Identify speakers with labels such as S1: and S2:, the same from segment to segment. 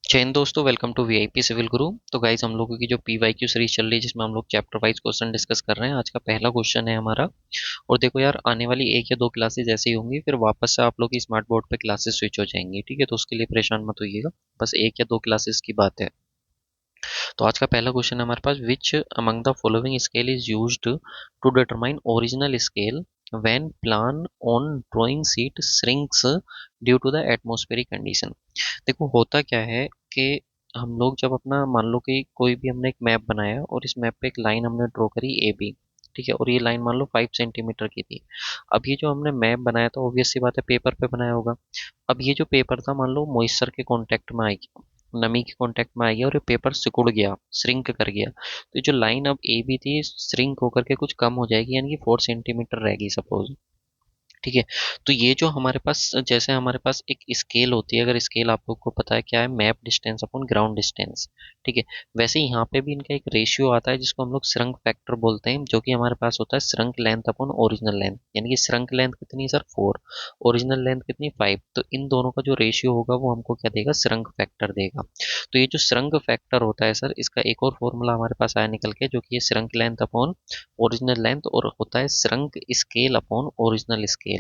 S1: जय हिंद दोस्तों, welcome to VIP civil गुरु। तो गाइज हम लोगों की जो पीवाईक्यू सीरीज चल रही है जिसमें हम लोग चैप्टर वाइज क्वेश्चन डिस्कस कर रहे हैं। आज का पहला क्वेश्चन है हमारा। और देखो यार, आने वाली एक या दो क्लासेस ऐसी होंगी, फिर वापस से आप लोग की स्मार्ट बोर्ड पे क्लासेस स्विच हो जाएंगी। ठीक है, तो उसके लिए परेशान मत होइएगा। बस एक या दो क्लासेस की बात है। तो आज का पहला क्वेश्चन है हमारे पास, which among the following scale is used to determine original scale when plan on drawing sheet shrinks due to the atmospheric condition. देखो होता क्या है कि हम लोग जब अपना मान लो कि कोई भी हमने एक मैप बनाया और इस मैप पे एक लाइन हमने ड्रॉ करी ए बी। ठीक है, और ये लाइन मान लो 5 सेंटीमीटर की थी। अब ये जो हमने मैप बनाया था, ऑब्वियस सी बात है पेपर पे बनाया होगा। अब ये जो पेपर था मान लो मॉइस्चर के कांटेक्ट में आ गया, नमी के कांटेक्ट में आ गया और ये पेपर सिकुड़ गया, श्रिंक कर गया। तो ये जो लाइन अब ए बी थी श्रिंक होकर के कुछ कम हो जाएगी, यानी कि 4 सेंटीमीटर रहेगी सपोज। ठीक है, तो ये जो हमारे पास, जैसे हमारे पास एक स्केल होती है, अगर स्केल आप लोग को पता है क्या है, map distance upon ground distance. ठीक है, वैसे ही यहाँ पे भी इनका एक रेशियो आता है जिसको हम लोग श्रंक फैक्टर बोलते हैं, जो कि हमारे पास होता है shrunk length upon original length. यानी कि श्रंक लेंथ कितनी सर 4, ओरिजिनल लेंथ कितनी 5। तो इन दोनों का जो रेशियो होगा वो हमको क्या देगा, श्रंक फैक्टर देगा। तो ये जो श्रंक फैक्टर होता है सर, इसका एक और फॉर्मूला हमारे पास आया निकल के, जो कि ये shrunk length upon original length और होता है shrunk scale upon original scale.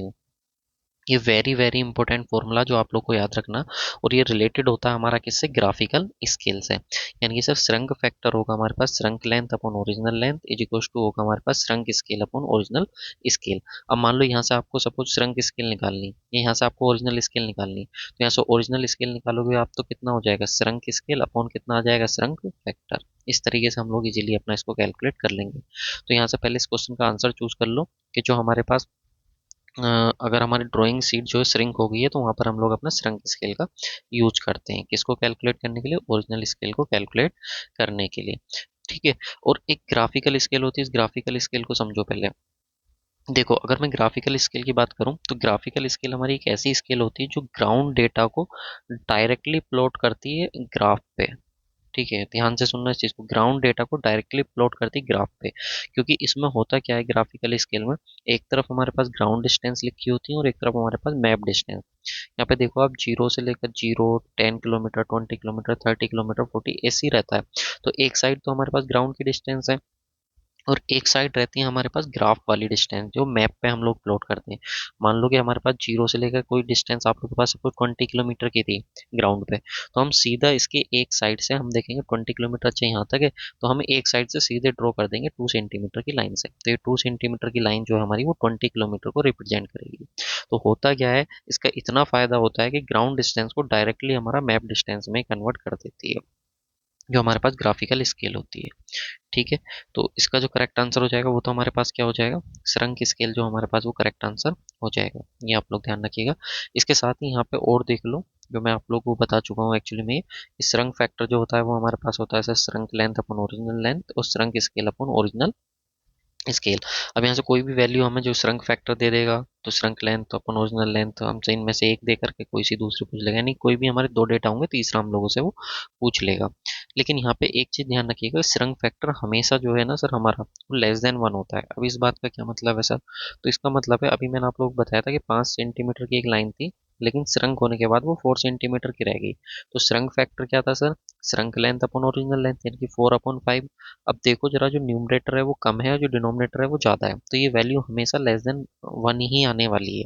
S1: ये वेरी वेरी इंपॉर्टेंट फॉर्मूला जो आप लोग को याद रखना। और ये रिलेटेड होता है हमारा किससे, ग्राफिकल स्केल से। यानी कि सर श्रंक फैक्टर होगा हमारे पास shrunk length upon original length is equal to होगा हमारे पास shrunk scale upon original scale. अब मान लो यहाँ से आपको सपोज श्रंक स्केल निकालनी है, यहाँ से आपको ओरिजिनल स्केल निकालनी, तो यहाँ से ओरिजिनल स्केल निकालोगे आप तो कितना हो जाएगा, श्रंक स्केल अपॉन कितना आ जाएगा, श्रंक फैक्टर। इस तरीके से हम लोग इजीली अपना इसको कैलकुलेट कर लेंगे। तो यहाँ से पहले इस क्वेश्चन का आंसर चूज कर लो कि जो हमारे पास अगर हमारी ड्राइंग शीट जो है श्रिंक हो गई है, तो वहाँ पर हम लोग अपना श्रंक स्केल का यूज करते हैं, किसको कैलकुलेट करने के लिए, ओरिजिनल स्केल को कैलकुलेट करने के लिए। ठीक है, और एक ग्राफिकल स्केल होती है, इस ग्राफिकल स्केल को समझो पहले। देखो अगर मैं ग्राफिकल स्केल की बात करूं तो ग्राफिकल स्केल हमारी एक ऐसी स्केल होती है जो ग्राउंड डेटा को डायरेक्टली प्लॉट करती है ग्राफ पे। ठीक है, ध्यान से सुनना इस चीज़ को, ग्राउंड डेटा को डायरेक्टली प्लॉट करती ग्राफ पे। क्योंकि इसमें होता क्या है ग्राफिकल स्केल में, एक तरफ हमारे पास ग्राउंड डिस्टेंस लिखी होती है और एक तरफ हमारे पास मैप डिस्टेंस। यहाँ पे देखो आप, जीरो से लेकर जीरो, 10 किलोमीटर, 20 किलोमीटर, 30 किलोमीटर, 40 ऐसे ही रहता है। तो एक साइड तो हमारे पास ग्राउंड की डिस्टेंस है और एक साइड रहती है हमारे पास ग्राफ वाली डिस्टेंस जो मैप पे हम लोग प्लॉट करते हैं। मान लो कि हमारे पास जीरो से लेकर कोई डिस्टेंस आप लोग के पास सपोज 20 किलोमीटर की थी ग्राउंड पे, तो हम सीधा इसके एक साइड से हम देखेंगे 20 किलोमीटर अच्छा यहाँ तक है, तो हम एक साइड से सीधे ड्रॉ कर देंगे 2 सेंटीमीटर की लाइन से। तो ये 2 सेंटीमीटर की लाइन जो है हमारी वो 20 किलोमीटर को रिप्रेजेंट करेगी। तो होता क्या है, इसका इतना फायदा होता है कि ग्राउंड डिस्टेंस को डायरेक्टली हमारा मैप डिस्टेंस में कन्वर्ट कर देती है, जो हमारे पास ग्राफिकल स्केल होती है। ठीक है, तो इसका जो करेक्ट आंसर हो जाएगा वो तो हमारे पास क्या हो जाएगा, श्रृंक स्केल जो हमारे पास वो करेक्ट आंसर हो जाएगा। ये आप लोग ध्यान रखिएगा। इसके साथ ही यहाँ पे और देख लो, जो मैं आप लोगों को बता चुका हूँ एक्चुअली में, श्रृंक फैक्टर जो होता है वो हमारे पास होता है श्रृंक लेंथ अपन ओरिजिनल लेंथ और श्रृंक स्केल अपन ओरिजिनल स्केल। अब यहाँ से कोई भी वैल्यू हमें जो श्रंक फैक्टर दे देगा, तो श्रंक लेंथ अपन ओरिजिनल लेंथ हमसे इनमें से एक दे करके कोई सी दूसरी पूछ लेगा, यानी कोई भी हमारे दो डेटा होंगे, तीसरा हम लोगों से वो पूछ लेगा। लेकिन यहाँ पे एक चीज ध्यान रखिएगा, श्रंक फैक्टर हमेशा जो है ना सर हमारा, वो लेस देन 1 होता है। अब इस बात का क्या मतलब है सर, तो इसका मतलब है अभी मैंने आप लोग को बताया था कि 5 सेंटीमीटर की एक लाइन थी, लेकिन श्रंक होने के बाद वो 4 सेंटीमीटर की रह गई। तो श्रंक फैक्टर क्या था sir, shrunk length upon original length, यानी कि 4/5। अब देखो जरा, जो न्यूमरेटर है वो कम है और जो डिनोमिनेटर है वो ज़्यादा है, तो ये वैल्यू हमेशा लेस देन 1 ही आने वाली है।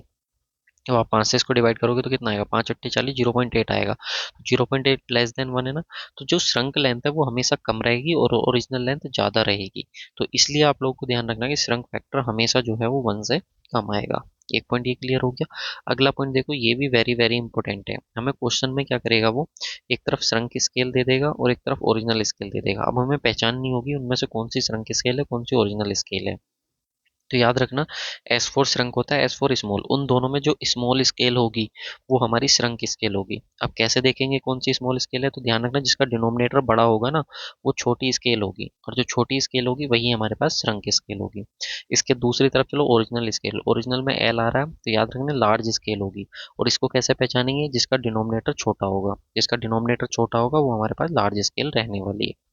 S1: तो आप 5 से इसको डिवाइड करोगे तो कितना आएगा, 5 × 8 = 40, 0.8 आएगा। 0.8 लेस देन 1 है ना, तो जो श्रंक लेंथ है वो हमेशा कम रहेगी और ओरिजिनल लेंथ ज़्यादा रहेगी। तो इसलिए आप लोगों को ध्यान रखना कि श्रंक फैक्टर हमेशा जो है वो 1 से कम आएगा। एक पॉइंट ये क्लियर हो गया। अगला पॉइंट देखो, ये भी वेरी वेरी इंपॉर्टेंट है। हमें क्वेश्चन में क्या करेगा वो, एक तरफ श्रंक स्केल दे देगा और एक तरफ ओरिजिनल स्केल दे देगा। अब हमें पहचाननी होगी उनमें से कौन सी श्रंक स्केल है, कौन सी ओरिजिनल स्केल है। तो याद रखना, S4 श्रृंक होता है, S4 स्मॉल, उन दोनों में जो स्मॉल स्केल होगी वो हमारी श्रृंक स्केल होगी। अब कैसे देखेंगे कौन सी स्मॉल स्केल है, तो ध्यान रखना जिसका डिनोमिनेटर बड़ा होगा ना वो छोटी स्केल होगी, और जो छोटी स्केल होगी वही हमारे पास श्रृंक स्केल होगी। इसके दूसरी तरफ चलो, ओरिजिनल स्केल, ओरिजिनल में L आ रहा है तो याद रखना लार्ज स्केल होगी। और इसको कैसे पहचानेंगे, जिसका डिनोमिनेटर छोटा होगा, जिसका डिनोमिनेटर छोटा होगा वो हमारे पास लार्ज स्केल रहने वाली है।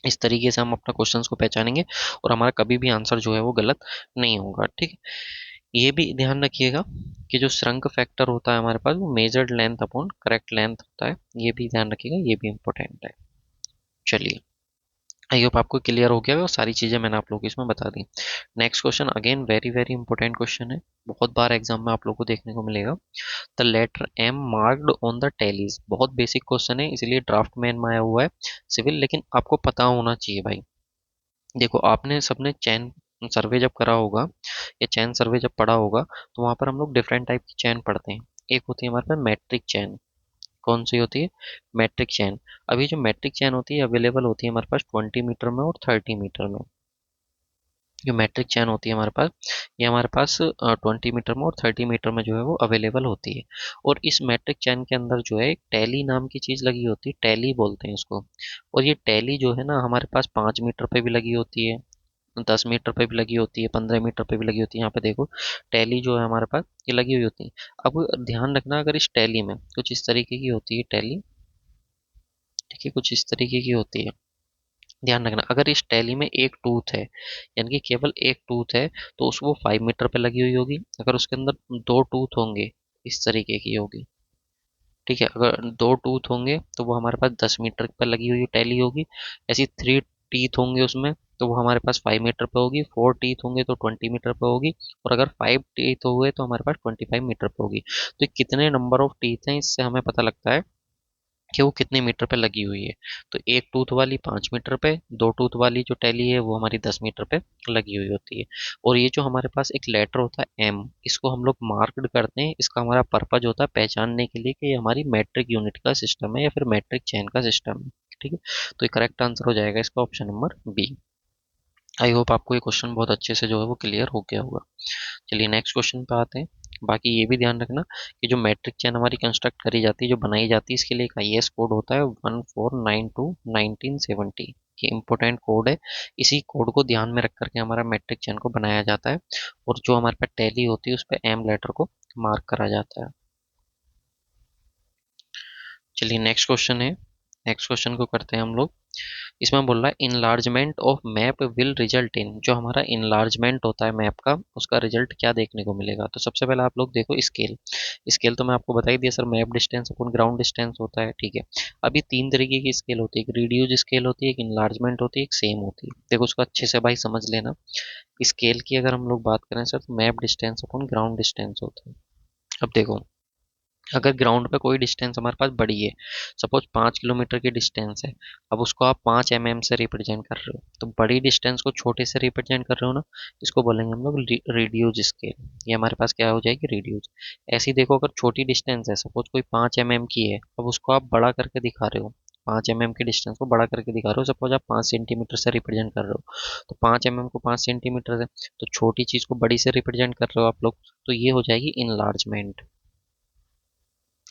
S1: इस तरीके से हम अपना क्वेश्चंस को पहचानेंगे और हमारा कभी भी आंसर जो है वो गलत नहीं होगा। ठीक है, ये भी ध्यान रखिएगा कि जो श्रंक फैक्टर होता है हमारे पास वो measured length upon correct length होता है, ये भी ध्यान रखिएगा, ये भी इंपॉर्टेंट है। चलिए, आई होप आपको क्लियर हो गया और सारी चीज़ें मैंने आप लोगों को इसमें बता दी। Next question again very very important question है, बहुत बार एग्जाम में आप लोगों को देखने को मिलेगा। The letter M marked on the tallies, बहुत बेसिक क्वेश्चन है इसलिए ड्राफ्ट में आया हुआ है सिविल, लेकिन आपको पता होना चाहिए भाई। देखो आपने सबने चैन सर्वे जब करा होगा या चैन सर्वे जब पढ़ा होगा तो वहां पर हम लोग डिफरेंट टाइप की चैन पढ़ते हैं। एक होती है हमारे पास मैट्रिक चैन। कौन सी होती है? मैट्रिक चैन। अभी जो मैट्रिक चैन होती है अवेलेबल होती है हमारे पास 20 मीटर में और 30 मीटर में। जो मैट्रिक चैन होती है हमारे पास, ये हमारे पास 20 मीटर में और 30 मीटर में जो है वो अवेलेबल होती है। और इस मैट्रिक चैन के अंदर जो है एक टैली नाम की चीज़ लगी होती है, टैली बोलते हैं इसको। और ये टैली जो है ना हमारे पास 5 मीटर पे भी लगी होती है, 10 मीटर पे भी लगी होती है, 15 मीटर पे भी लगी होती है। यहाँ पे देखो टैली जो है हमारे पास ये लगी हुई होती है। अब ध्यान रखना, अगर इस टैली में कुछ इस तरीके की होती है टैली, ठीक है, कुछ इस तरीके की होती है। ध्यान रखना अगर इस टैली में एक टूथ है, यानी कि केवल एक टूथ है, तो उस वो 5 मीटर पे लगी हुई होगी। अगर उसके अंदर दो टूथ होंगे, इस तरीके की होगी, ठीक है, अगर दो टूथ होंगे तो वो हमारे पास 10 मीटर पर लगी हुई टैली होगी। ऐसी थ्री टीथ होंगे उसमें तो वो हमारे पास 5 मीटर पे होगी। फोर टीथ होंगे तो 20 मीटर पे होगी। और अगर 5 टीथ हुए तो हमारे पास 25 मीटर पे होगी। तो ये कितने नंबर ऑफ टीथ हैं इससे हमें पता लगता है कि वो कितने मीटर पे लगी हुई है। तो एक टूथ वाली 5 मीटर पे, दो टूथ वाली जो टैली है वो हमारी 10 मीटर पे लगी हुई होती है। और ये जो हमारे पास एक लेटर होता है एम, इसको हम लोग मार्क्ड करते हैं। इसका हमारा पर्पज होता है पहचानने के लिए कि ये हमारी मैट्रिक यूनिट का सिस्टम है या फिर मैट्रिक चेन का सिस्टम है। ठीक है, तो ये करेक्ट आंसर हो जाएगा इसका option number B. I hope आपको ये क्वेश्चन बहुत अच्छे से जो है वो क्लियर हो गया होगा। चलिए नेक्स्ट क्वेश्चन पे आते हैं। बाकी ये भी ध्यान रखना कि जो मैट्रिक चेन हमारी कंस्ट्रक्ट करी जाती है, जो बनाई जाती है, इसके लिए एक आईएस कोड होता है 1492/1970। ये इंपॉर्टेंट कोड है, इसी कोड को ध्यान में रख करके हमारा मैट्रिक चेन को बनाया जाता है। और जो हमारे पास टैली होती है उस पर एम लेटर को मार्क करा जाता है। चलिए नेक्स्ट क्वेश्चन है, नेक्स्ट क्वेश्चन को करते हैं हम लोग। इसमें बोल रहा है enlargement of map will result in, जो हमारा इनलार्जमेंट होता है मैप का उसका रिजल्ट क्या देखने को मिलेगा। तो सबसे पहले आप लोग देखो स्केल। स्केल तो मैं आपको बता ही दिया सर, मैप डिस्टेंस अपन ग्राउंड डिस्टेंस होता है, ठीक है। अभी तीन तरीके की स्केल होती है, एक रिड्यूज स्केल होती है, एक इनलार्जमेंट होती है, एक सेम होती है। देखो उसको अच्छे से भाई समझ लेना। स्केल की अगर हम लोग बात करें सर तो मैप डिस्टेंस अपन ग्राउंड डिस्टेंस होता है। अब देखो अगर ग्राउंड पे कोई डिस्टेंस हमारे पास बड़ी है, सपोज 5 किलोमीटर की डिस्टेंस है, अब उसको आप 5 mm से रिप्रेजेंट कर रहे हो, तो बड़ी डिस्टेंस को छोटे से रिप्रेजेंट कर रहे हो ना, इसको बोलेंगे हम लोग रिड्यूज स्केल। ये हमारे पास क्या हो जाएगी, रिड्यूज। ऐसे ही देखो अगर छोटी डिस्टेंस है, सपोज कोई 5 mm की है, अब उसको आप बड़ा करके दिखा रहे हो, 5 mm की डिस्टेंस को बड़ा करके दिखा रहे हो, सपोज आप 5 सेंटीमीटर से रिप्रेजेंट कर रहे हो, तो 5 mm को 5 सेंटीमीटर है, तो छोटी चीज को बड़ी से रिप्रेजेंट कर रहे हो आप लोग, तो ये हो जाएगी इनलार्जमेंट।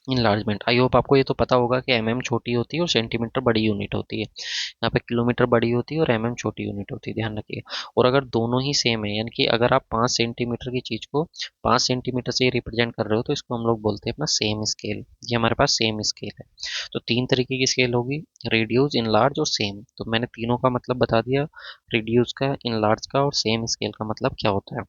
S1: इनलार्जमेंट, आई होप आपको ये तो पता होगा कि एमएम छोटी होती है और सेंटीमीटर बड़ी यूनिट होती है। यहाँ पे किलोमीटर बड़ी होती है और एमएम छोटी यूनिट होती है, ध्यान रखिएगा। और अगर दोनों ही सेम है, यानी कि अगर आप 5 सेंटीमीटर की चीज को 5 सेंटीमीटर से रिप्रेजेंट कर रहे हो, तो इसको हम लोग बोलते हैं अपना सेम स्केल। ये हमारे पास सेम स्केल है। तो तीन तरीके की स्केल होगी, रिड्यूस, इनलार्ज और सेम। तो मैंने तीनों का मतलब बता दिया, रिड्यूस का, इनलार्ज का और सेम स्केल का मतलब क्या होता है।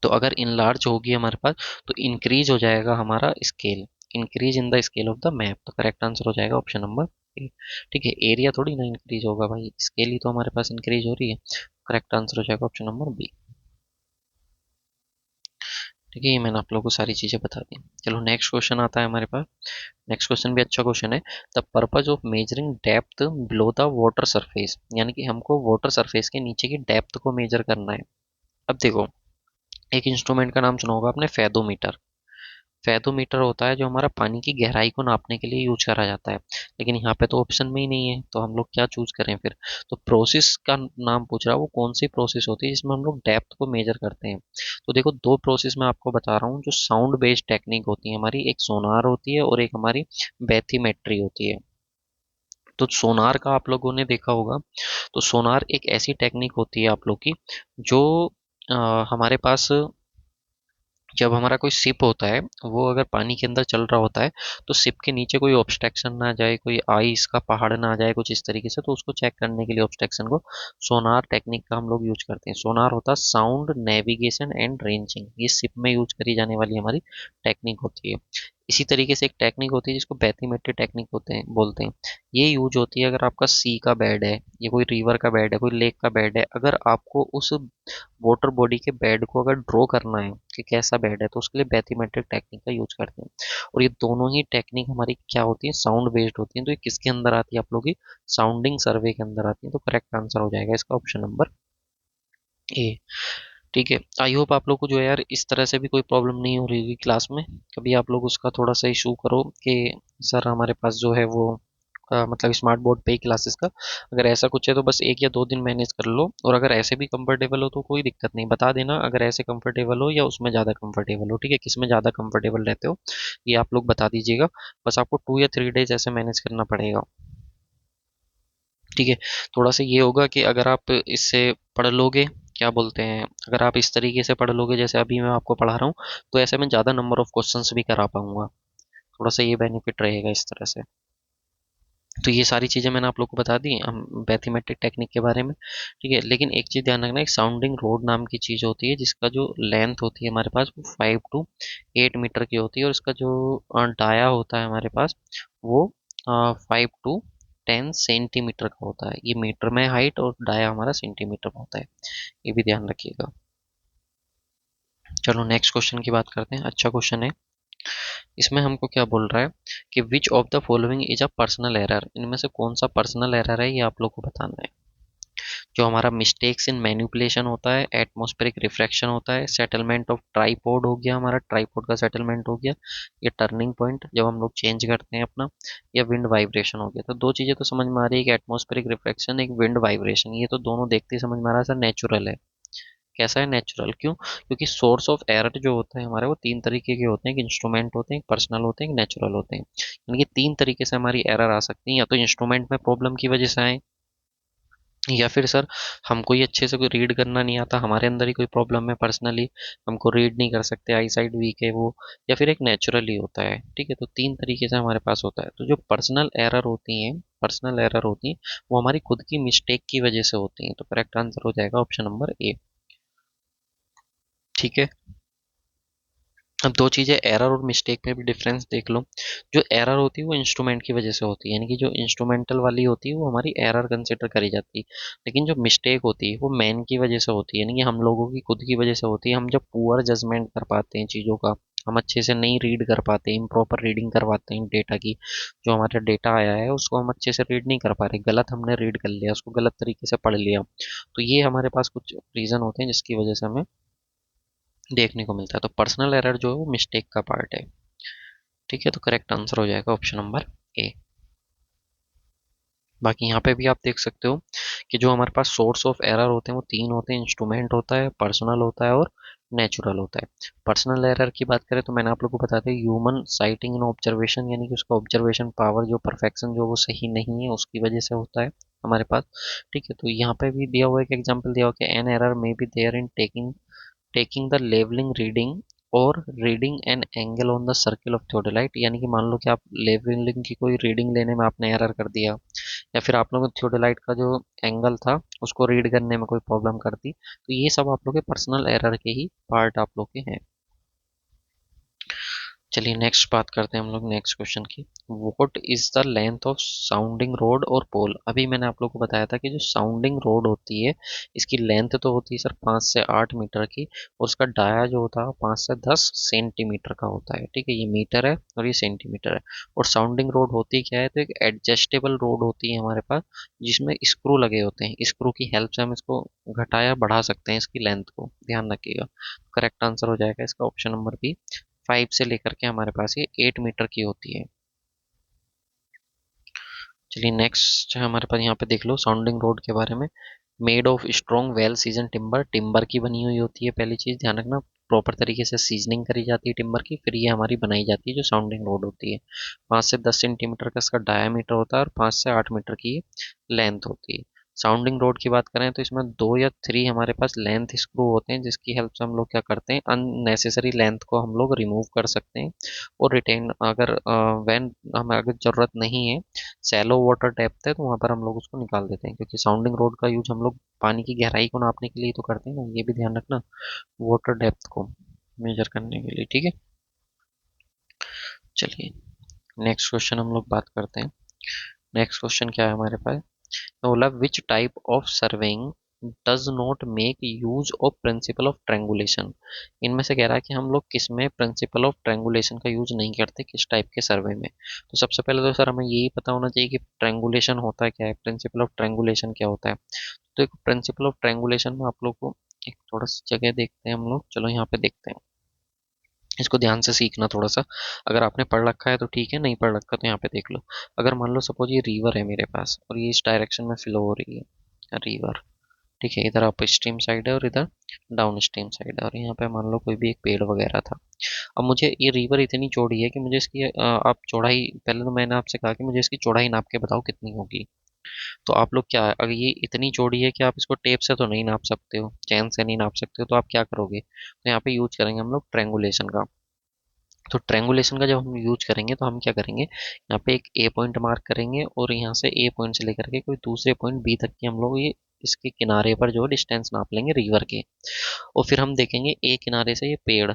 S1: तो अगर इनलार्ज होगी हमारे पास तो इंक्रीज हो जाएगा हमारा scale, increase in the scale of the map. तो करेक्ट आंसर हो जाएगा ऑप्शन नंबर ए। ठीक है, एरिया थोड़ी ना इंक्रीज होगा भाई, स्केल ही तो हमारे पास इंक्रीज हो रही है। करेक्ट आंसर हो जाएगा ऑप्शन नंबर बी। ठीक है, ये मैंने आप लोगों को सारी चीजें बता दी। चलो नेक्स्ट क्वेश्चन आता है हमारे पास। नेक्स्ट क्वेश्चन भी अच्छा क्वेश्चन है। The purpose of measuring depth below the water surface, यानी कि हमको वाटर सरफेस के नीचे की डेप्थ को मेजर करना है। अब देखो एक इंस्ट्रूमेंट का नाम सुना होगा आपने, फेदोमीटर। फेदोमीटर होता है जो हमारा पानी की गहराई को नापने के लिए यूज करा जाता है। लेकिन यहाँ पे तो ऑप्शन में ही नहीं है, तो हम लोग क्या चूज करें फिर। तो प्रोसेस का नाम पूछ रहा है, वो कौन सी प्रोसेस होती है जिसमें हम लोग डेप्थ को मेजर करते हैं। तो देखो दो प्रोसेस मैं आपको बता रहा हूँ जो साउंड बेस्ड टेक्निक होती है हमारी, एक सोनार होती है और एक हमारी बैथीमेट्री होती है। तो सोनार का आप लोगों ने देखा होगा, तो सोनार एक ऐसी टेक्निक होती है आप लोग की जो हमारे पास जब हमारा कोई शिप होता है, वो अगर पानी के अंदर चल रहा होता है, तो शिप के नीचे कोई ऑब्स्ट्रक्शन ना आ जाए, कोई आइस का पहाड़ ना आ जाए कुछ इस तरीके से, तो उसको चेक करने के लिए ऑब्स्ट्रक्शन को सोनार टेक्निक का हम लोग यूज करते हैं। सोनार होता है साउंड नेविगेशन एंड रेंजिंग, ये शिप में यूज करी जाने वाली हमारी टेक्निक होती है। इसी तरीके से एक टेक्निक होती है जिसको बैथीमेट्रिक टेक्निक होते हैं बोलते हैं। ये यूज होती है अगर आपका सी का बेड है, या कोई रिवर का बेड है, कोई लेक का बेड है, अगर आपको उस वाटर बॉडी के बेड को अगर ड्रॉ करना है कि कैसा बेड है, तो उसके लिए बैथीमेट्रिक टेक्निक का यूज करते हैं। और ये दोनों ही टेक्निक हमारी क्या होती है, साउंड बेस्ड होती है। तो ये किसके अंदर आती है, आप लोग की साउंडिंग सर्वे के अंदर आती है। तो करेक्ट आंसर हो जाएगा इसका ऑप्शन नंबर ए। ठीक है, आई होप आप लोग को जो है यार इस तरह से भी कोई प्रॉब्लम नहीं हो रही होगी क्लास में। कभी आप लोग उसका थोड़ा सा इशू करो कि सर हमारे पास जो है वो मतलब स्मार्ट बोर्ड पे ही क्लासेस का, अगर ऐसा कुछ है तो बस 1 या 2 दिन मैनेज कर लो। और अगर ऐसे भी कंफर्टेबल हो तो कोई दिक्कत नहीं, बता देना अगर ऐसे कंफर्टेबल हो या उसमें ज़्यादा कंफर्टेबल हो। ठीक है, किस में ज़्यादा कंफर्टेबल रहते हो ये आप लोग बता दीजिएगा। बस आपको 2 या 3 डेज ऐसे मैनेज करना पड़ेगा। ठीक है, थोड़ा सा ये होगा कि अगर आप इससे पढ़ लोगे, क्या बोलते हैं, अगर आप इस तरीके से पढ़ लोगे जैसे अभी मैं आपको पढ़ा रहा हूँ, तो ऐसे में ज़्यादा नंबर ऑफ क्वेश्चंस भी करा पाऊंगा। थोड़ा सा ये बेनिफिट रहेगा इस तरह से। तो ये सारी चीज़ें मैंने आप लोग को बता दी हम बैथीमेट्रिक टेक्निक के बारे में। ठीक है, लेकिन एक चीज़ ध्यान रखना, एक साउंडिंग रोड नाम की चीज़ होती है जिसका जो लेंथ होती है हमारे पास वो 5 to 8 मीटर की होती है, और इसका जो डाया होता है हमारे पास वो 5 to 10 सेंटीमीटर का होता है। ये मीटर में हाइट और डाया हमारा सेंटीमीटर में होता है, ये भी ध्यान रखिएगा। चलो नेक्स्ट क्वेश्चन की बात करते हैं। अच्छा क्वेश्चन है, इसमें हमको क्या बोल रहा है कि which of the following is a personal error, इनमें से कौन सा पर्सनल एरर है ये आप लोग को बताना है। जो हमारा मिस्टेक्स इन मैनिपुलेशन होता है, एटमॉस्फेरिक रिफ्रैक्शन होता है, सेटलमेंट ऑफ ट्राइपॉड हो गया, हमारा ट्राइपॉड का सेटलमेंट हो गया, या टर्निंग पॉइंट जब हम लोग चेंज करते हैं अपना, या विंड वाइब्रेशन हो गया। तो दो चीज़ें तो समझ में आ रही है कि एटमॉस्फेरिक रिफ्रैक्शन, एक विंड वाइब्रेशन, ये तो दोनों देखते ही समझ में आ रहा है सर नेचुरल है। कैसा है नेचुरल, क्यों, क्योंकि सोर्स ऑफ एरर जो होता है हमारे वो 3 तरीके के होते हैं, एक इंस्ट्रूमेंट होते हैं, एक पर्सनल होते हैं, एक नेचुरल होते हैं। यानी कि 3 तरीके से हमारी एरर आ सकती है, या तो इंस्ट्रूमेंट में प्रॉब्लम की वजह से आए, या फिर सर हमको ही अच्छे से कोई रीड करना नहीं आता, हमारे अंदर ही कोई प्रॉब्लम है पर्सनली, हमको रीड नहीं कर सकते, आई साइड वीक है वो, या फिर एक नेचुरली होता है। ठीक है, तो 3 तरीके से हमारे पास होता है। तो जो पर्सनल एरर होती हैं वो हमारी खुद की मिस्टेक की वजह से होती हैं। तो करेक्ट आंसर हो जाएगा ऑप्शन नंबर ए। ठीक है, अब दो चीज़ें एरर और मिस्टेक में भी डिफरेंस देख लो। जो एरर होती है वो इंस्ट्रूमेंट की वजह से होती है, यानी कि जो इंस्ट्रूमेंटल वाली होती है वो हमारी एरर कंसिडर करी जाती है। लेकिन जो मिस्टेक होती है वो मैन की वजह से होती है, यानी कि हम लोगों की खुद की वजह से होती है। हम जब पुअर जजमेंट कर पाते हैं चीज़ों का, हम अच्छे से नहीं रीड कर पाते, इम्प्रॉपर रीडिंग करवाते हैं डेटा की, जो हमारा डेटा आया है उसको हम अच्छे से रीड नहीं कर पा रहे, गलत हमने रीड कर लिया, उसको गलत तरीके से पढ़ लिया। तो ये हमारे पास कुछ रीज़न होते हैं जिसकी वजह से हमें देखने को मिलता है। तो पर्सनल एरर जो है वो मिस्टेक का पार्ट है। ठीक है, तो करेक्ट आंसर हो जाएगा ऑप्शन नंबर ए। बाकी यहाँ पे भी आप देख सकते हो कि जो हमारे पास सोर्स ऑफ एरर होते हैं वो 3 होते हैं, इंस्ट्रूमेंट होता है, पर्सनल होता है और नेचुरल होता है। पर्सनल एरर की बात करें तो मैंने आप लोग को बता दें, ह्यूमन साइटिंग इन ऑब्जर्वेशन, यानी कि उसका ऑब्जर्वेशन पावर जो परफेक्शन जो वो सही नहीं है उसकी वजह से होता है हमारे पास। ठीक है, तो यहाँ पे भी दिया हुआ है, एक एग्जाम्पल दिया हुआ है कि an error may be there in taking taking the levelling reading और reading an angle on the circle of theodolite, यानी कि मान लो कि आप लेवलिंग की कोई रीडिंग लेने में आपने एरर कर दिया, या फिर आप लोगों को थियोडोलाइट का जो एंगल था उसको रीड करने में कोई प्रॉब्लम कर दी, तो ये सब आप लोग के पर्सनल एरर के ही पार्ट आप लोग के हैं। चलिए नेक्स्ट बात करते हैं हम लोग नेक्स्ट क्वेश्चन की। What is the length of sounding road और पोल। अभी मैंने आप लोग को बताया था कि जो साउंडिंग रोड होती है इसकी लेंथ तो होती है सर 5 से 8 मीटर की, और उसका डाया जो होता है 5 से 10 सेंटीमीटर का होता है। ठीक है, ये मीटर है और ये सेंटीमीटर है। और साउंडिंग रोड होती क्या है, तो एक एडजस्टेबल रोड होती है हमारे पास, जिसमें स्क्रू लगे होते हैं, स्क्रू की हेल्प से हम इसको घटाया बढ़ा सकते हैं इसकी लेंथ को, ध्यान रखिएगा। करेक्ट आंसर हो जाएगा इसका ऑप्शन नंबर बी। 5 से लेकर के हमारे पास ये 8 मीटर की होती है। चलिए नेक्स्ट है हमारे पास, यहाँ पे देख लो साउंडिंग रोड के बारे में। Made of strong well season timber, timber की बनी हुई होती है, पहली चीज़ ध्यान रखना, प्रॉपर तरीके से सीजनिंग करी जाती है टिम्बर की, फिर ये हमारी बनाई जाती है जो साउंडिंग रोड होती है। 5 से 10 सेंटीमीटर का इसका डायामीटर होता है और 5 से 8 मीटर की लेंथ होती है। साउंडिंग रोड की बात करें तो इसमें 2 या 3 हमारे पास लेंथ स्क्रू होते हैं, जिसकी हेल्प से हम लोग क्या करते हैं, अननेसेसरी लेंथ को हम लोग रिमूव कर सकते हैं और रिटेन, अगर व्हेन हमें अगर ज़रूरत नहीं है, शैलो वाटर डेप्थ है, तो वहाँ पर हम लोग उसको निकाल देते हैं, क्योंकि साउंडिंग रोड का यूज हम लोग पानी की गहराई को नापने के लिए तो करते हैं ना, ये भी ध्यान रखना, वाटर डेप्थ को मेजर करने के लिए। ठीक है, चलिए नेक्स्ट क्वेश्चन हम लोग बात करते हैं। नेक्स्ट क्वेश्चन क्या है हमारे पास, तो बोला which type of surveying does not make use of principle of triangulation. इनमें से कह रहा है कि हम लोग किस में प्रिंसिपल ऑफ ट्रैंगुलेशन का यूज नहीं करते, किस टाइप के सर्वे में। तो सबसे पहले तो सर हमें यही पता होना चाहिए कि ट्रैंगुलेशन होता क्या है, प्रिंसिपल ऑफ ट्रैंगुलेशन क्या होता है। तो एक प्रिंसिपल ऑफ ट्रैंगुलेशन में आप लोग को एक थोड़ा सा जगह देखते हैं हम लोग, चलो यहाँ पे देखते हैं, इसको ध्यान से सीखना थोड़ा सा। अगर आपने पढ़ रखा है तो ठीक है, नहीं पढ़ रखा तो यहाँ पे देख लो। अगर मान लो सपोज ये रिवर है मेरे पास और ये इस डायरेक्शन में फ्लो हो रही है रिवर, ठीक है, इधर अप स्ट्रीम साइड है और इधर डाउन स्ट्रीम साइड है, और यहाँ पे मान लो कोई भी एक पेड़ वगैरह था। अब मुझे ये रिवर इतनी चौड़ी है कि मुझे इसकी आप चौड़ाई, पहले तो मैंने आपसे कहा कि मुझे इसकी चौड़ाई नाप के बताओ कितनी होगी। तो आप लोग क्या, अगर ये इतनी चौड़ी है कि आप इसको टेप से तो नहीं नाप सकते हो, चैन से नहीं नाप सकते हो, तो आप क्या करोगे, तो यहाँ पे यूज करेंगे हम लोग ट्रैंगुलेशन का। तो ट्रैंगुलेशन का जब हम यूज करेंगे तो हम क्या करेंगे, यहाँ पे एक ए पॉइंट मार्क करेंगे और यहाँ से ए पॉइंट से लेकर के कोई दूसरे पॉइंट बी तक की हम लोग ये इसके किनारे पर जो डिस्टेंस नाप लेंगे रिवर के। और फिर हम देखेंगे ए किनारे से ये पेड़,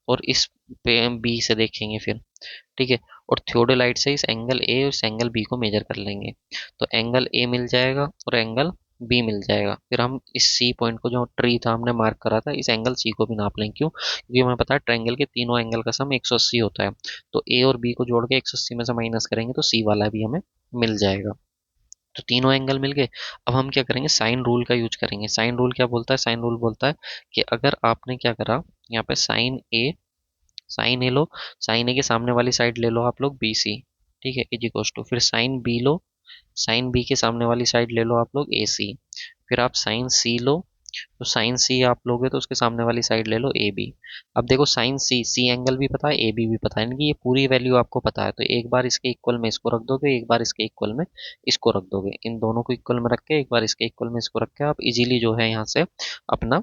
S1: और इस बी से देखेंगे फिर, ठीक है, और थियोडोलाइट से इस एंगल ए और इस एंगल बी को मेजर कर लेंगे। तो एंगल ए मिल जाएगा और एंगल बी मिल जाएगा। फिर हम इस सी पॉइंट को, जो ट्री था हमने मार्क करा था, इस एंगल सी को भी नाप लेंगे। क्यों, क्योंकि हमें पता है ट्रायंगल के तीनों एंगल का सम 180 होता है। तो ए और बी को जोड़ के 180 में से माइनस करेंगे तो सी वाला भी हमें मिल जाएगा। तो तीनों एंगल मिल गए। अब हम क्या करेंगे, साइन रूल का यूज करेंगे। साइन रूल क्या बोलता है, साइन रूल बोलता है कि अगर आपने क्या करा, यहाँ पे साइन ए लो, साइन ए के सामने वाली साइड ले लो आप लोग बी सी, ठीक है, इज इक्वल टू, फिर साइन बी लो, साइन बी के सामने वाली साइड ले लो आप लोग ए सी, फिर आप साइन सी लो, तो साइन सी आप लोगे तो उसके सामने वाली साइड ले लो ए बी। अब देखो साइन सी, सी एंगल भी पता है, ए बी भी पता है, यानी कि ये पूरी वैल्यू आपको पता है, तो एक बार इसके इक्वल में इसको रख दोगे, एक बार इसके इक्वल में इसको रख दोगे, इन दोनों को इक्वल में रख के एक बार इसके इक्वल में इसको रख के आप इजीली जो है यहाँ से अपना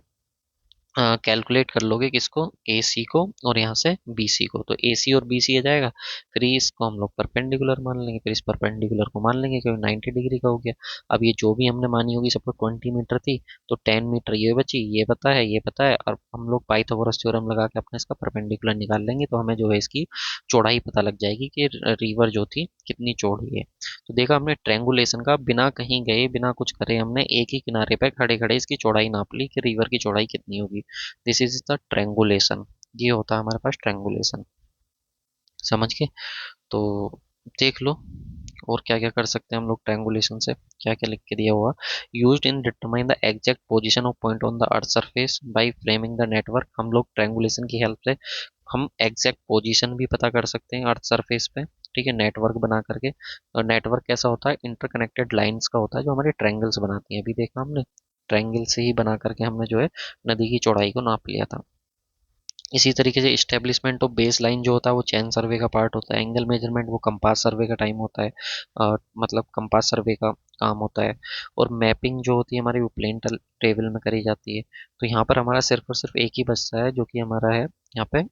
S1: कैलकुलेट कर लोगे, किसको, ए सी को, और यहाँ से बी सी को। तो ए सी और बी सी आ जाएगा, फिर इसको हम लोग परपेंडिकुलर मान लेंगे, फिर इस परपेंडिकुलर को मान लेंगे क्योंकि 90 डिग्री का हो गया। अब ये जो भी हमने मानी होगी, सबको 20 मीटर थी, तो 10 मीटर ये बची, ये पता है, ये पता है, और हम लोग पाइथागोरस थ्योरम लगा के अपने इसका परपेंडिकुलर निकाल लेंगे, तो हमें जो है इसकी चौड़ाई पता लग जाएगी कि रिवर जो थी कितनी चौड़ी है। तो देखा हमने ट्रैंगुलेशन का, बिना कहीं गए बिना कुछ करे हमने एक ही किनारे पे खड़े खड़े इसकी चौड़ाई नाप ली कि रिवर की चौड़ाई कितनी होगी। दिस इज द ट्रैंगुलेशन, ये होता है हमारे पास ट्रैंगुलेशन। समझ के, तो देख लो और क्या क्या कर सकते हैं हम लोग ट्रैंगुलेशन से, क्या क्या लिख के दिया हुआ, used in determine the exact position of point on the earth surface by framing the network. हम लोग ट्रैंगुलेशन की हेल्प से हम एग्जैक्ट पोजीशन भी पता कर सकते हैं अर्थ सरफेस पे, ठीक है, नेटवर्क बना करके। और नेटवर्क कैसा होता है, इंटरकनेक्टेड लाइंस का होता है, जो हमारे ट्रायंगल्स बनाती हैं। अभी देखा हमने, ट्रायंगल से ही बना करके हमने जो है नदी की चौड़ाई को नाप लिया था। इसी तरीके से इस्टेब्लिशमेंट ऑफ बेस लाइन जो होता है वो चैन सर्वे का पार्ट होता है। एंगल मेजरमेंट वो कंपास सर्वे का टाइम होता है, मतलब कंपास सर्वे का काम होता है। और मैपिंग जो होती है हमारी, वो प्लेन टेबल में करी जाती है। तो यहाँ पर हमारा सिर्फ और सिर्फ एक ही बचता है, जो कि हमारा है यहाँ पे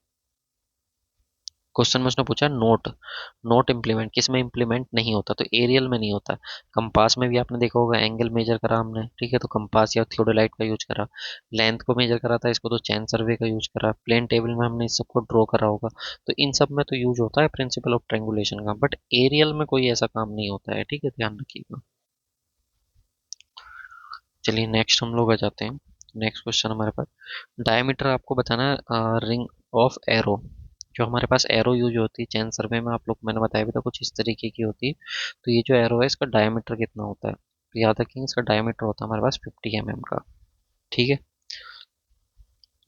S1: क्वेश्चन में उसने पूछा नोट, नोट इम्प्लीमेंट किस में इम्प्लीमेंट नहीं होता, तो एरियल में नहीं होता। कंपास में भी आपने देखा होगा, एंगल मेजर करा हमने, ठीक है, तो कंपास या थियोडोलाइट का यूज करा। लेंथ को मेजर करा था, इसको तो चैन सर्वे का यूज करा। प्लेन टेबल में हमने इस सबको ड्रॉ करा होगा। तो इन सब में तो यूज होता है प्रिंसिपल ऑफ ट्रैंगुलेशन का, बट एरियल में कोई ऐसा काम नहीं होता है, ठीक है, ध्यान रखिएगा। चलिए नेक्स्ट हम लोग आ जाते हैं। नेक्स्ट क्वेश्चन हमारे पास, डायमीटर आपको बताना है रिंग ऑफ एरो। जो हमारे पास एरो यूज होती है चैन सर्वे में, आप लोग मैंने बताया भी था कुछ इस तरीके की होती है। तो ये जो एरो है इसका डायमीटर कितना होता है, तो याद रखेंगे इसका डायमीटर होता है हमारे पास 50 mm का, ठीक है।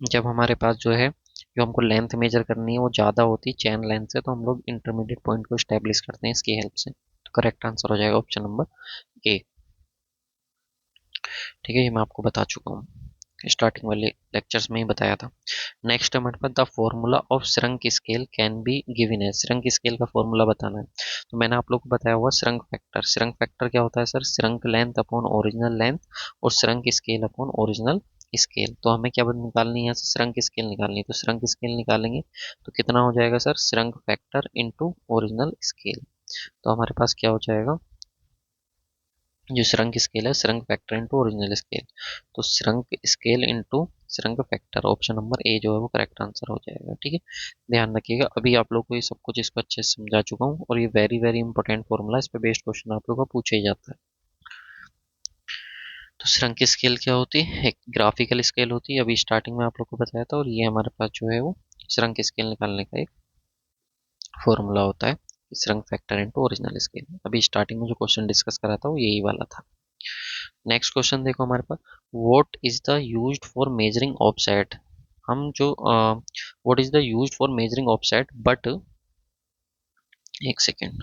S1: जब हमारे पास जो है, जो हमको लेंथ मेजर करनी है वो ज़्यादा होती है चैन लेंथ से, तो हम लोग इंटरमीडिएट पॉइंट को स्टैब्लिश करते हैं इसकी हेल्प से। तो करेक्ट आंसर हो जाएगा ऑप्शन नंबर ए, ठीक है, ये मैं आपको बता चुका हूँ। स्टार्टिंग वाले लेक्चर्स में ही बताया था। नेक्स्ट हमारे पास the formula of shrunk scale can be given है। श्रंक स्केल का फॉर्मूला बताना है। तो मैंने आप लोग को बताया हुआ श्रंक फैक्टर। श्रंक फैक्टर क्या होता है sir? Shrunk length upon original length और shrunk scale upon original scale. तो हमें क्या निकालनी है? श्रंक स्केल निकालनी है। तो श्रंक स्केल निकालेंगे तो कितना हो जाएगा sir? Shrunk factor into original scale. तो हमारे पास क्या हो जाएगा? जो श्रंक स्केल है, shrunk factor into original scale. तो shrunk scale into shrunk factor, option number A जो है वो करेक्ट आंसर हो जाएगा। ठीक है, ध्यान रखिएगा। अभी आप लोग को ये सब कुछ इसको अच्छे से समझा चुका हूँ और ये वेरी वेरी इंपॉर्टेंट फॉर्मूला, इस पे बेस्ड क्वेश्चन आप लोग का पूछा ही जाता है। तो श्रंक स्केल क्या होती है? एक ग्राफिकल स्केल होती है, अभी स्टार्टिंग में आप लोग को बताया था। और ये हमारे पास जो है वो श्रंक स्केल निकालने का एक फॉर्मूला होता है, shrunk factor into original scale. अभी स्टार्टिंग में जो क्वेश्चन डिस्कस करा था वो यही वाला था। नेक्स्ट क्वेश्चन देखो हमारे पास, what is the used for measuring offset. हम जो what is the used for measuring offset but, एक सेकेंड,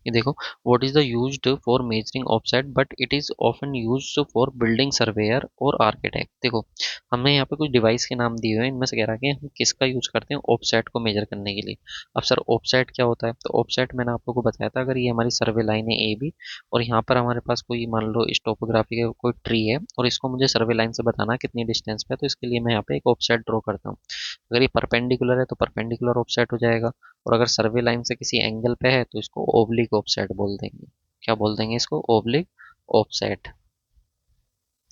S1: ये देखो, what is the used for measuring offset but it is often used for building surveyor और architect. देखो, हमने यहाँ पे कुछ डिवाइस के नाम दिए हुए हैं, इनमें से कह रहा है कि हम किसका यूज करते हैं ऑफसेट को मेजर करने के लिए। अब सर ऑफसेट क्या होता है? तो ऑफसेट मैंने आप लोगों को बताया था, अगर ये हमारी सर्वे लाइन है ए बी और यहाँ पर हमारे पास कोई मान लो इस टोपोग्राफी का कोई ट्री है और इसको मुझे सर्वे लाइन से बताना है कितनी डिस्टेंस पे है, तो इसके लिए मैं यहाँ पे एक ऑफसेट ड्रॉ करता हूँ। अगर ये परपेंडिकुलर है तो परपेंडिकुलर ऑफसेट हो जाएगा, और अगर सर्वे लाइन से किसी एंगल पे है तो इसको ओब्लिक ऑफसेट बोल देंगे। क्या बोल देंगे इसको? Oblique offset.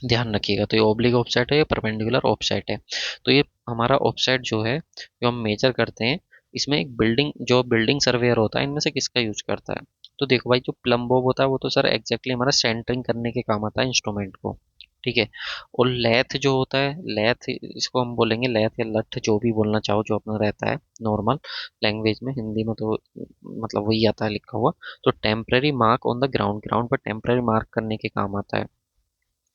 S1: ध्यान रखिएगा, तो ये ओब्लिक ऑफसेट है, ये परपेंडिकुलर ऑफसेट है। तो ये हमारा ऑफसेट जो है, जो हम मेजर करते हैं, इसमें एक बिल्डिंग, जो बिल्डिंग सर्वेयर होता है, इनमें से किसका यूज करता है? तो देखो भाई, जो प्लम बॉब होता है वो तो सर एग्जैक्टली हमारा सेंटरिंग करने के काम आता है इंस्ट्रूमेंट को। ठीक है, और लेथ जो होता है, लेथ इसको हम बोलेंगे लेथ या लठ, जो भी बोलना चाहो, जो अपना रहता है नॉर्मल लैंग्वेज में, हिंदी में तो मतलब वही आता है लिखा हुआ। तो temporary mark on the ground, ground पर टेम्पररी मार्क करने के काम आता है।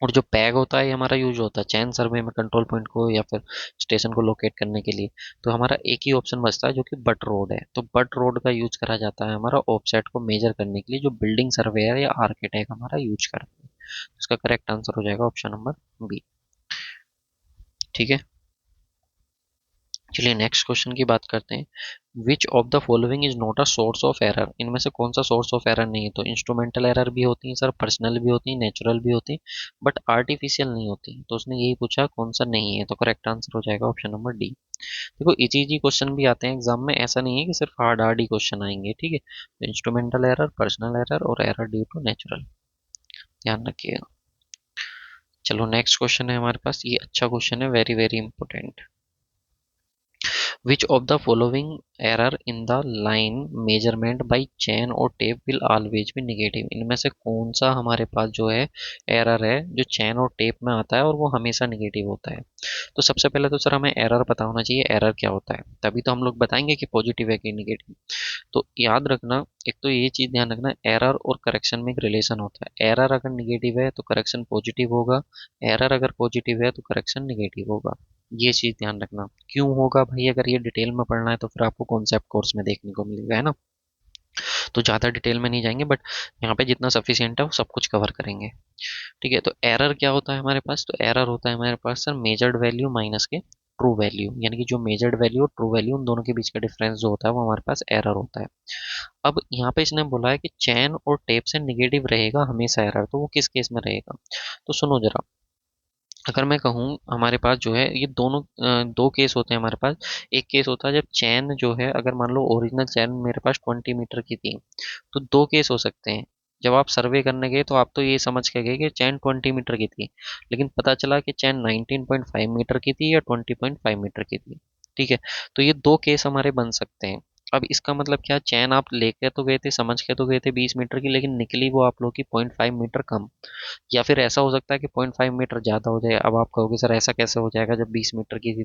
S1: और जो पैग होता है ये हमारा यूज होता है चैन सर्वे में कंट्रोल पॉइंट को या फिर स्टेशन को लोकेट करने के लिए। तो हमारा एक ही ऑप्शन बचता है जो कि बट रोड है। तो बट रोड का यूज करा जाता है हमारा ऑफसेट को मेजर करने के लिए, जो बिल्डिंग सर्वेयर या आर्किटेक्ट हमारा यूज करता है। तो इसका करेक्ट आंसर हो जाएगा ऑप्शन नंबर बी। ठीक है, चलिए नेक्स्ट क्वेश्चन की बात करते हैं। Which of the following is not a source of error. इनमें से कौन सा सोर्स ऑफ एरर नहीं है? तो इंस्ट्रूमेंटल एरर भी होती है सर, पर्सनल भी होती है, नेचुरल भी होती है, बट आर्टिफिशियल नहीं होती। तो उसने यही पूछा कौन सा नहीं है, तो करेक्ट आंसर हो जाएगा ऑप्शन नंबर डी। देखो इजी इजी क्वेश्चन भी आते हैं एग्जाम में, ऐसा नहीं है कि सिर्फ हार्ड हार्ड ही क्वेश्चन आएंगे। ठीक है, तो इंस्ट्रूमेंटल एरर, पर्सनल एरर और एरर ड्यू टू नेचुरल, ध्यान रखिएगा। चलो नेक्स्ट क्वेश्चन है हमारे पास, ये अच्छा क्वेश्चन है, very very important. Which of the following error in the line measurement by chain और tape will always be negative। इनमें से कौन सा हमारे पास जो है एरर है जो चैन और टेप में आता है और वो हमेशा निगेटिव होता है? तो सबसे पहले तो सर हमें एरर पता होना चाहिए, एरर क्या होता है, तभी तो हम लोग बताएंगे कि पॉजिटिव है कि निगेटिव। तो याद रखना, एक तो ये चीज ध्यान रखना, एरर और करेक्शन में एक रिलेशन होता है। एरर अगर निगेटिव है तो करेक्शन पॉजिटिव होगा, एरर अगर पॉजिटिव है तो करेक्शन निगेटिव होगा। ये चीज ध्यान रखना। क्यों होगा भाई? अगर ये डिटेल में पढ़ना है तो फिर आपको कॉन्सेप्ट कोर्स में देखने को मिलेगा, है ना। तो ज़्यादा डिटेल में नहीं जाएंगे, बट यहाँ पे जितना सफिशियंट है वो सब कुछ कवर करेंगे। ठीक है, तो एरर क्या होता है हमारे पास? तो एरर होता है हमारे पास सर मेजर्ड वैल्यू माइनस के ट्रू वैल्यू, यानी कि जो मेजर्ड वैल्यू और ट्रू वैल्यू उन दोनों के बीच का डिफरेंस जो होता है वो हमारे पास एरर होता है। अब यहाँ पे इसने बोला है कि चैन और टेप से निगेटिव रहेगा हमेशा एरर, तो वो किस केस में रहेगा? तो सुनो जरा, अगर मैं कहूँ हमारे पास जो है ये दोनों दो केस होते हैं हमारे पास। एक केस होता है जब चैन जो है, अगर मान लो ओरिजिनल चैन मेरे पास 20 मीटर की थी, तो दो केस हो सकते हैं। जब आप सर्वे करने गए तो आप तो ये समझ के गए कि चैन 20 मीटर की थी, लेकिन पता चला कि चैन 19.5 मीटर की थी या 20.5 मीटर की थी। ठीक है, तो ये दो केस हमारे बन सकते हैं। अब इसका मतलब क्या? चैन आप लेके तो गए थे, समझ के तो गए थे 20 मीटर की, लेकिन निकली वो आप लोग की 0.5 मीटर कम। या फिर ऐसा हो सकता है कि 0.5 मीटर ज़्यादा हो जाए। अब आप कहोगे सर ऐसा कैसे हो जाएगा जब 20 मीटर की थी?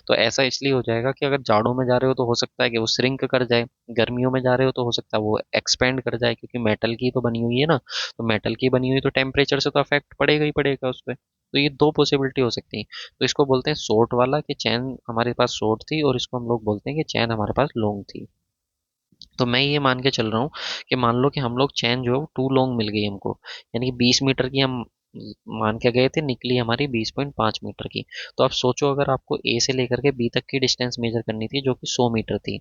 S1: तो ऐसा इसलिए हो जाएगा कि अगर जाड़ों में जा रहे हो तो हो सकता है कि वो श्रिंक कर जाए, गर्मियों में जा रहे हो तो हो सकता है वो एक्सपेंड कर जाए, क्योंकि मेटल की तो बनी हुई है ना। तो मेटल की बनी हुई तो टेम्परेचर से तो अफेक्ट पड़ेगा ही पड़ेगा उस पर। तो ये दो पॉसिबिलिटी हो सकती है। तो इसको बोलते हैं शॉर्ट वाला, कि चैन हमारे पास शॉर्ट थी, और इसको हम लोग बोलते हैं कि चैन हमारे पास लॉन्ग थी। तो मैं ये मान के चल रहा हूँ कि मान लो कि हम लोग चैन जो है वो टू लॉन्ग मिल गई हमको, यानी कि 20 मीटर की हम मान के गए थे, निकली हमारी 20.5 मीटर की। तो आप सोचो, अगर आपको ए से लेकर के बी तक की डिस्टेंस मेजर करनी थी जो कि 100 मीटर थी,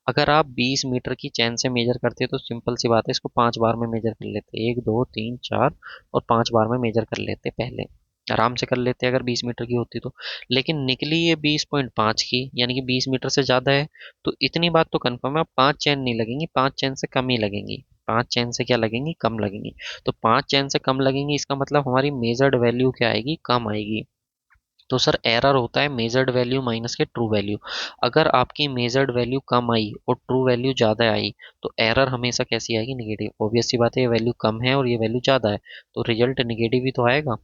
S1: अगर आप 20 मीटर की चैन से मेजर करते तो सिंपल सी बात है, इसको 5 बार में मेजर कर लेते, 1 2 3 4 और 5 बार में मेजर कर लेते, पहले आराम से कर लेते अगर 20 मीटर की होती तो। लेकिन निकली ये 20.5 की, यानी कि 20 मीटर से ज़्यादा है। तो इतनी बात तो कंफर्म है, अब 5 चैन नहीं लगेंगी, 5 चैन से कम ही लगेंगी। 5 चैन से क्या लगेंगी, कम लगेंगी। तो 5 चैन से कम लगेंगी, इसका मतलब हमारी मेजर्ड वैल्यू क्या आएगी, कम आएगी। तो सर एरर होता है मेजर्ड वैल्यू माइनस के ट्रू वैल्यू। अगर आपकी मेजर्ड वैल्यू कम आई और ट्रू वैल्यू ज़्यादा आई, तो एरर हमेशा कैसी आएगी, निगेटिव। ऑब्वियस सी बात है, ये वैल्यू कम है और ये वैल्यू ज़्यादा है, तो रिजल्ट निगेटिव ही तो आएगा,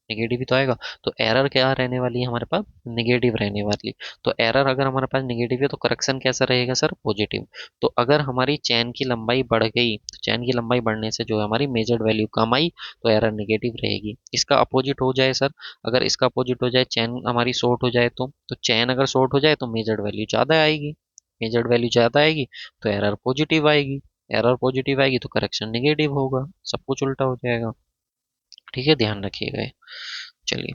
S1: निगेटिव ही तो आएगा। तो एरर क्या रहने वाली है हमारे पास, निगेटिव रहने वाली। तो एरर अगर हमारे पास निगेटिव है तो करेक्शन कैसा रहेगा सर, पॉजिटिव। तो अगर हमारी चैन की लंबाई बढ़ गई, तो चैन की लंबाई बढ़ने से जो है हमारी मेजर्ड वैल्यू कम आई, तो एरर निगेटिव रहेगी। इसका अपोजिट हो जाए सर, अगर इसका अपोजिट हो जाए, चैन हमारी शॉर्ट हो जाए, तो चैन अगर शॉर्ट हो जाए तो मेजर्ड वैल्यू ज़्यादा आएगी, मेजर्ड वैल्यू ज़्यादा आएगी तो एरर पॉजिटिव आएगी, एरर पॉजिटिव आएगी तो करेक्शन निगेटिव होगा, सब कुछ उल्टा हो जाएगा। ठीक है, ध्यान रखिएगा। चलिए,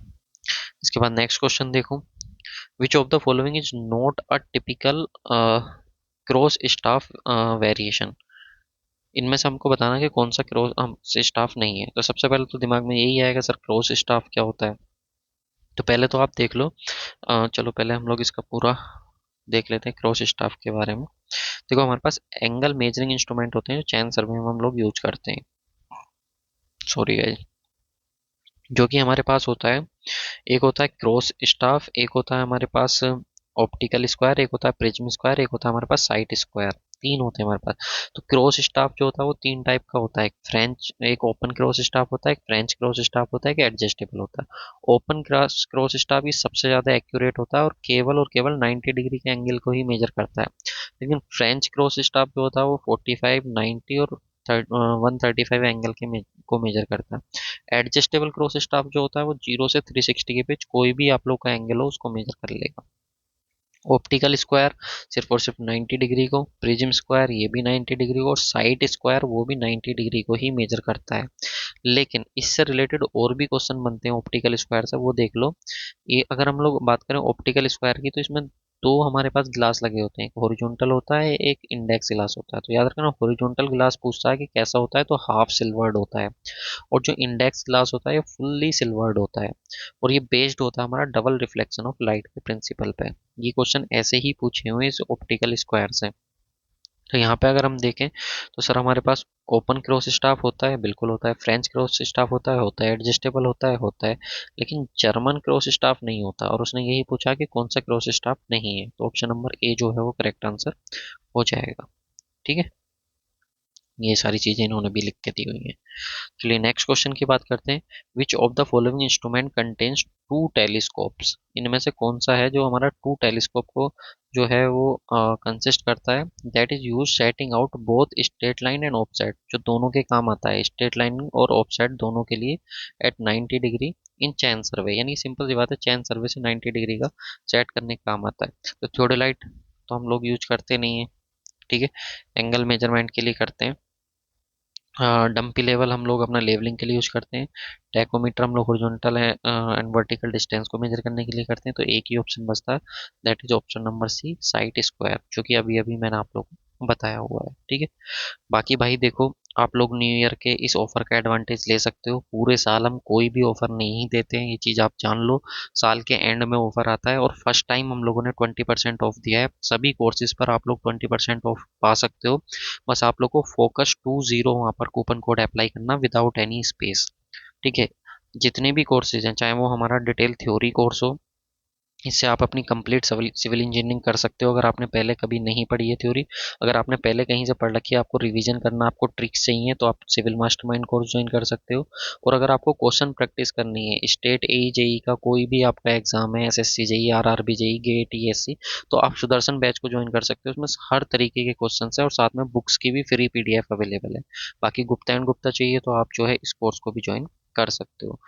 S1: इसके बाद नेक्स्ट क्वेश्चन देखो। Which of the following is not a typical cross staff variation. इनमें से हमको बताना कि कौन सा क्रॉस स्टाफ नहीं है। तो सबसे पहले तो दिमाग में यही आएगा, सर क्रॉस स्टाफ क्या होता है। तो पहले तो आप देख लो, चलो पहले हम लोग इसका पूरा देख लेते हैं क्रॉस स्टाफ के बारे में। देखो, हमारे पास एंगल मेजरिंग इंस्ट्रूमेंट होते हैं जो चैन सर्वे में हम लोग यूज करते हैं, सॉरी गाइस, जो कि हमारे पास होता है। एक होता है क्रॉस स्टाफ, एक होता है हमारे पास ऑप्टिकल स्क्वायर, एक होता है प्रिज्म स्क्वायर, एक होता है हमारे पास साइट स्क्वायर। तीन होते हैं हमारे पास। तो क्रॉस स्टाफ जो होता है वो तीन टाइप का होता है, एक फ्रेंच, एक ओपन क्रॉस स्टाफ होता है, एक फ्रेंच क्रॉस स्टाफ होता है, एक एडजस्टेबल होता है। ओपन क्रॉस क्रॉस स्टाफ ही सबसे ज़्यादा एक्यूरेट होता है और केवल 90 डिग्री के एंगल को ही मेजर करता है। लेकिन फ्रेंच क्रॉस स्टाफ जो होता है वो 45, 90 और 135 एंगल को मेजर करता है। एडजस्टेबल क्रॉस स्टाफ जो होता है वो 0 से 360 के बीच कोई भी आप लोग का एंगल हो उसको मेजर कर लेगा। ऑप्टिकल स्क्वायर सिर्फ और सिर्फ 90 डिग्री को, प्रिज्म स्क्वायर ये भी 90 डिग्री को, और साइट स्क्वायर वो भी 90 डिग्री को ही मेजर करता है। लेकिन इससे रिलेटेड और भी क्वेश्चन बनते हैं ऑप्टिकल स्क्वायर से, वो देख लो। ये अगर हम लोग बात करें ऑप्टिकल स्क्वायर की, तो इसमें दो हमारे पास ग्लास लगे होते हैं, एक हॉरिजॉन्टल होता है, एक इंडेक्स ग्लास होता है। तो याद रखना, हॉरिजॉन्टल ग्लास पूछता है कि कैसा होता है, तो हाफ सिल्वर्ड होता है। और जो इंडेक्स ग्लास होता है ये फुल्ली सिल्वर्ड होता है। और ये बेस्ड होता है हमारा डबल रिफ्लेक्शन ऑफ लाइट के प्रिंसिपल पे। ये क्वेश्चन ऐसे ही पूछे हुए इस ऑप्टिकल स्क्वायर से। तो यहाँ पे अगर हम देखें, तो सर हमारे पास ओपन क्रॉस स्टाफ होता है, बिल्कुल होता है। फ्रेंच क्रॉस स्टाफ होता है, एडजस्टेबल होता है। लेकिन जर्मन क्रॉस स्टाफ नहीं होता। और उसने यही पूछा कि कौन सा क्रॉस स्टाफ नहीं है, तो ऑप्शन नंबर ए जो है वो करेक्ट आंसर हो जाएगा। ठीक है, ये सारी चीजें इन्होंने भी लिख के दी हुई हैं। चलिए नेक्स्ट क्वेश्चन की बात करते हैं। Which of the following instrument contains two telescopes. इनमें से कौन सा है जो हमारा टू टेलीस्कोप को जो है वो कंसिस्ट करता है। That is use setting out both straight line and offset, जो दोनों के काम आता है, स्ट्रेट लाइन और ऑफसेट दोनों के लिए, एट 90 डिग्री इन चैन सर्वे। यानी सिंपल सी बात है, चैन सर्वे से 90 डिग्री का सेट करने का काम आता है। तो थियोडोलाइट तो हम लोग यूज करते नहीं है, ठीक है, एंगल मेजरमेंट के लिए करते हैं। डंपी लेवल हम लोग अपना लेवलिंग के लिए यूज करते हैं। टैकोमीटर हम लोग हॉरिजॉन्टल एंड वर्टिकल डिस्टेंस को मेजर करने के लिए करते हैं। तो एक ही ऑप्शन बचता है, that is option number C, side square, जो कि अभी अभी मैंने आप लोग को बताया हुआ है। ठीक है, बाकी भाई देखो, आप लोग न्यू ईयर के इस ऑफर का एडवांटेज ले सकते हो। पूरे साल हम कोई भी ऑफर नहीं देते हैं, ये चीज़ आप जान लो। साल के एंड में ऑफर आता है, और फर्स्ट टाइम हम लोगों ने 20% ऑफ दिया है। सभी कोर्सेज पर आप लोग 20% ऑफ पा सकते हो। बस आप लोग को Focus 20 वहाँ पर कूपन कोड अप्लाई करना, विदाउट एनी स्पेस। ठीक है, जितने भी कोर्सेज हैं, चाहे वो हमारा डिटेल थ्योरी कोर्स हो, इससे आप अपनी कंप्लीट सिविल इंजीनियरिंग कर सकते हो। अगर आपने पहले कभी नहीं पढ़ी है थ्योरी, अगर आपने पहले कहीं से पढ़ रखी है, आपको रिवीजन करना, आपको ट्रिक्स चाहिए, तो आप सिविल मास्टरमाइंड कोर्स ज्वाइन कर सकते हो। और अगर आपको क्वेश्चन प्रैक्टिस करनी है, स्टेट ए जेई का कोई भी आपका एग्जाम है, SSC JE, RRB JE, GATE, ESC, तो आप सुदर्शन बैच को ज्वाइन कर सकते हो। उसमें हर तरीके के क्वेश्चन है, और साथ में बुक्स की भी फ्री पीडीएफ अवेलेबल है। बाकी गुप्ता एंड गुप्ता चाहिए तो आप जो है इस कोर्स को भी ज्वाइन कर सकते हो।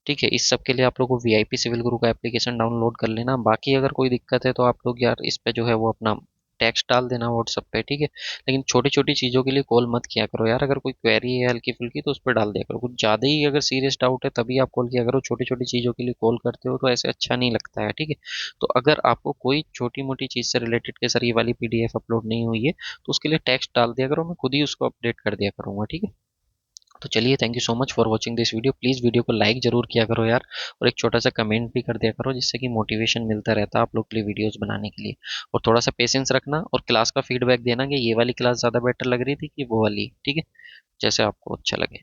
S1: ठीक है, इस सब के लिए आप लोग को वीआईपी सिविल गुरु का एप्लीकेशन डाउनलोड कर लेना। बाकी अगर कोई दिक्कत है तो आप लोग यार इस पे जो है वो अपना टेक्स्ट डाल देना व्हाट्सएप पे, ठीक है। लेकिन छोटी छोटी चीज़ों के लिए कॉल मत किया करो यार। अगर कोई क्वेरी है हल्की फुल्की तो उस पर डाल दिया करो। कुछ ज़्यादा ही अगर सीरियस डाउट है तभी आप कॉल किया करो। छोटी छोटी चीज़ों के लिए कॉल करते हो तो ऐसे अच्छा नहीं लगता है, ठीक है। तो अगर आपको कोई छोटी मोटी चीज़ से रिलेटेड के सर ये वाली पीडीएफ अपलोड नहीं हुई है तो उसके लिए टेक्स्ट डाल दिया करो, मैं खुद ही उसको अपडेट कर दिया करूँगा, ठीक है। तो चलिए, thank you so much for watching this video. Please video को लाइक ज़रूर किया करो यार, और एक छोटा सा कमेंट भी कर दिया करो, जिससे कि मोटिवेशन मिलता रहता है आप लोग के लिए वीडियोस बनाने के लिए। और थोड़ा सा पेशेंस रखना और क्लास का फीडबैक देना कि ये वाली क्लास ज़्यादा बेटर लग रही थी कि वो वाली, ठीक है, जैसे आपको अच्छा लगे।